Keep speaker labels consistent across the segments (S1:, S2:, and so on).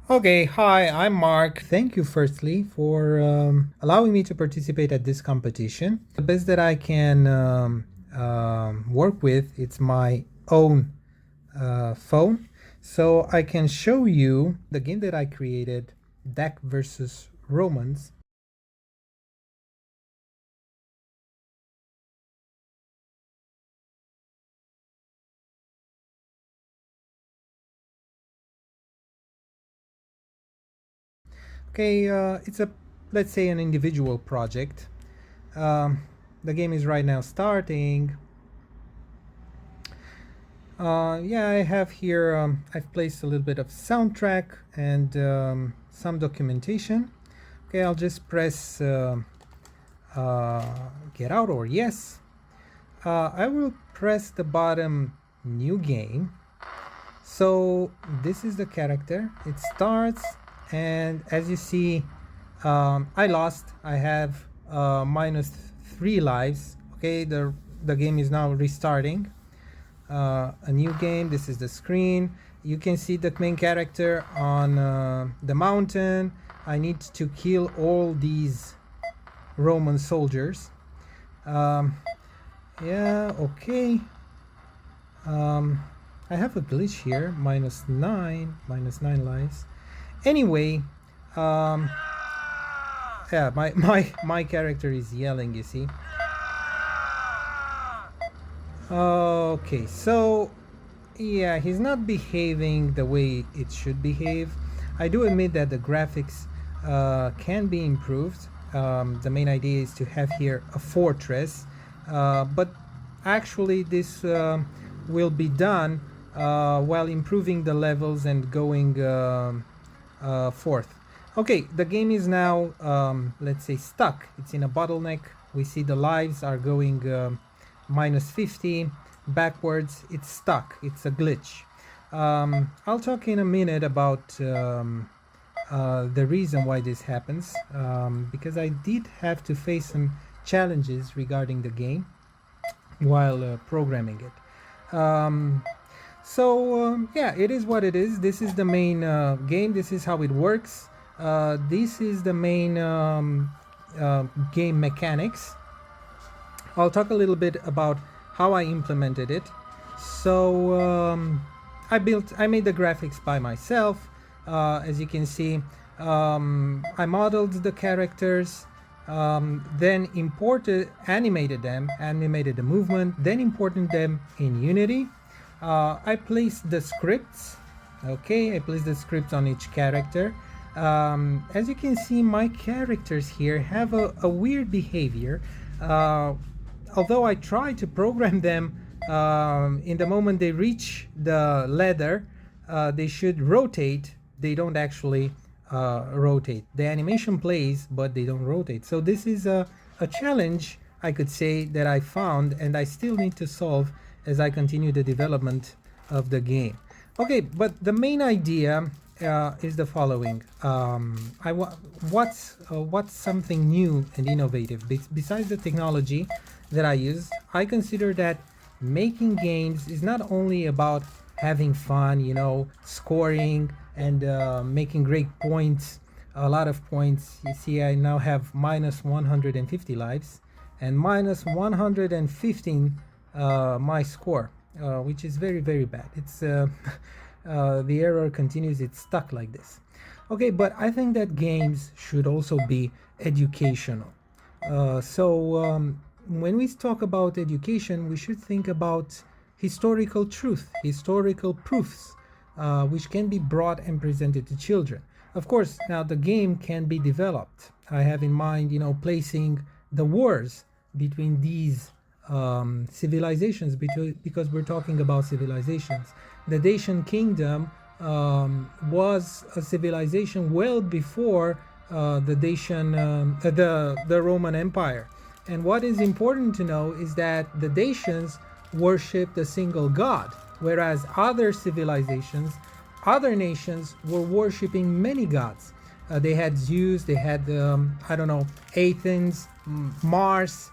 S1: Okay, hi, I'm Mark. Thank you, firstly, for allowing me to participate at this competition. The best that I can work with, it's my own phone. So I can show you the game that I created, Dac vs Romans. Okay, it's a, let's say, an individual project. Um, the game is right now starting. Yeah, I have here, I've placed a little bit of soundtrack and some documentation. Okay, I'll just press get out or yes. I will press the bottom new game. So this is the character. It starts, and as you see, I lost. I have -3 lives. Okay, the game is now restarting. A new game. This is the screen. You can see the main character on the mountain. I need to kill all these Roman soldiers. Um, yeah, okay. I have a glitch here. -9 lives. Anyway, um, yeah, my character is yelling, you see. Okay, so yeah, he's not behaving the way it should behave. I do admit that the graphics can be improved. The main idea is to have here a fortress, but actually this will be done while improving the levels and going forth. Okay, the game is now, let's say, stuck. It's in a bottleneck. We see the lives are going -50 backwards. It's stuck. It's a glitch. I'll talk in a minute about the reason why this happens, because I did have to face some challenges regarding the game while programming it. Yeah, it is what it is. This is the main game. This is how it works. This is the main game mechanics. I'll talk a little bit about how I implemented it. So I made the graphics by myself. As you can see, I modeled the characters, then animated the movement, then imported them in Unity. I placed the scripts. Okay, I placed the scripts on each character. As you can see, my characters here have a weird behavior. Although I try to program them in the moment they reach the ladder, they should rotate. They don't actually rotate. The animation plays, but they don't rotate. So this is a challenge, I could say, that I found and I still need to solve as I continue the development of the game. Okay, but the main idea is the following. What's something new and innovative? Besides the technology that I use, I consider that making games is not only about having fun, scoring and making great points, a lot of points. You see, I now have -150 lives and -115 my score, which is very, very bad. It's the error continues, it's stuck like this. Okay, but I think that games should also be educational. When we talk about education, we should think about historical truth, historical proofs, which can be brought and presented to children. Of course, now the game can be developed. I have in mind, placing the wars between these civilizations, because we're talking about civilizations. The Dacian kingdom was a civilization well before the Roman Empire. And what is important to know is that the Dacians worshipped a single god, whereas other civilizations, other nations were worshipping many gods. They had Zeus, they had Athens, Mars,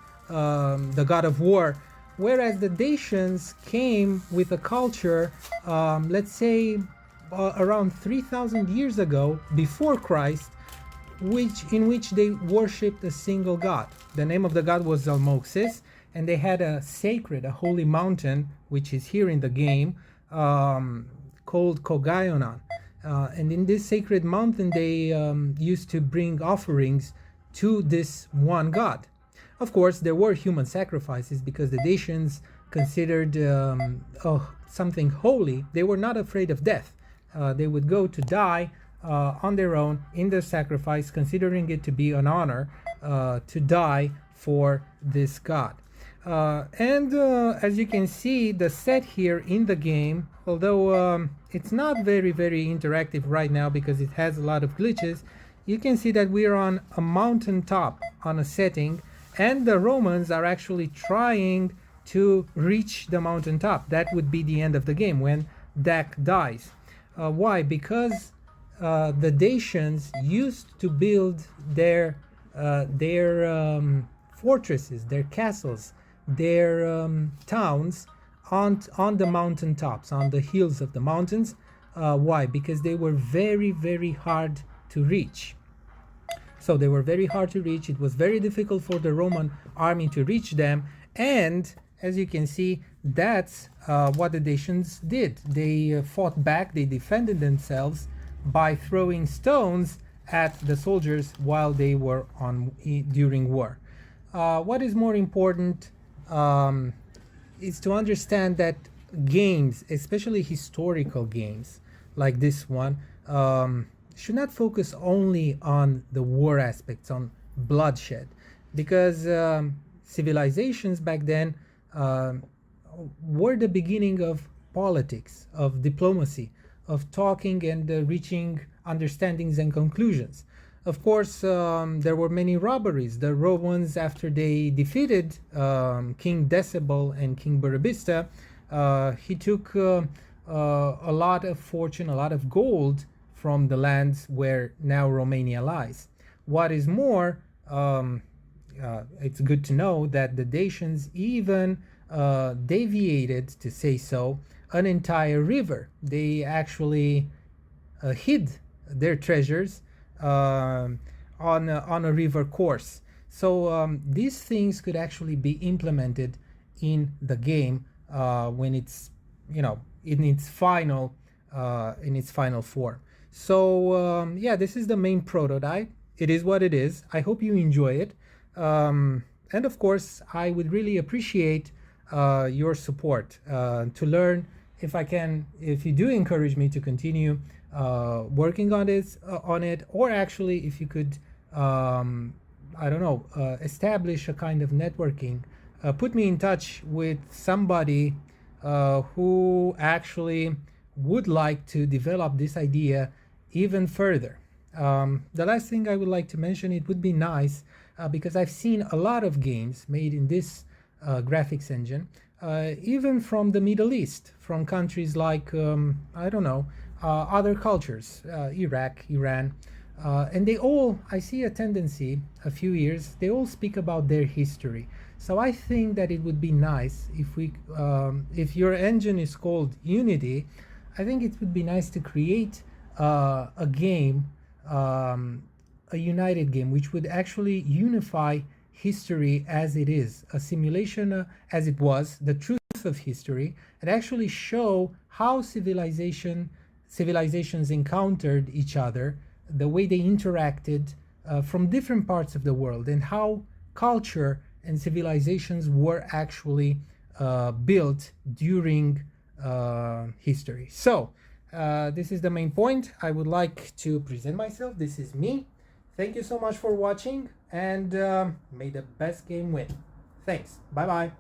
S1: the god of war, whereas the Dacians came with a culture, let's say, around 3,000 years ago, before Christ, in which they worshipped a single god. The name of the god was Zalmoxis, and they had a holy mountain, which is here in the game, called Kogaionan. And in this sacred mountain, they used to bring offerings to this one god. Of course, there were human sacrifices because the Dacians considered something holy. They were not afraid of death. They would go to die on their own in the sacrifice, considering it to be an honor to die for this god. As you can see, the set here in the game, although it's not very interactive right now because it has a lot of glitches, you can see that we are on a mountain top on a setting, and the Romans are actually trying to reach the mountain top. That would be the end of the game when Dac dies. Why? Because the Dacians used to build their fortresses, their castles, their towns on the mountain tops, on the hills of the mountains. Why? Because they were very hard to reach. So they were very hard to reach. It was very difficult for the Roman army to reach them, and as you can see, that's what the Dacians did. They fought back, they defended themselves by throwing stones at the soldiers while they were during war. What is more important is to understand that games, especially historical games like this one, should not focus only on the war aspects, on bloodshed, because civilizations back then were the beginning of politics, of diplomacy, of talking and reaching understandings and conclusions. Of course, there were many robberies. The Romans, after they defeated King Decibel and King Burebista, he took a lot of fortune, a lot of gold from the lands where now Romania lies. What is more, it's good to know that the Dacians even deviated, to say so, an entire river. They actually hid their treasures on a river course. So these things could actually be implemented in the game when it's, in its final form. So yeah, this is the main prototype. It is what it is. I hope you enjoy it. And of course, I would really appreciate your support to learn. If you do encourage me to continue working on it, or actually if you could, establish a kind of networking, put me in touch with somebody who actually would like to develop this idea even further. The last thing I would like to mention, it would be nice, because I've seen a lot of games made in this graphics engine, even from the Middle East, from countries like, other cultures, Iraq, Iran, and they all, I see a tendency, a few years, they all speak about their history. So I think that it would be nice if your engine is called Unity, I think it would be nice to create a game, a united game, which would actually unify history as it is, a simulation as it was, the truth of history, and actually show how civilizations encountered each other, the way they interacted from different parts of the world, and how culture and civilizations were actually built during history. So this is the main point. I would like to present myself. This is me. Thank you so much for watching, and may the best game win. Thanks. Bye bye.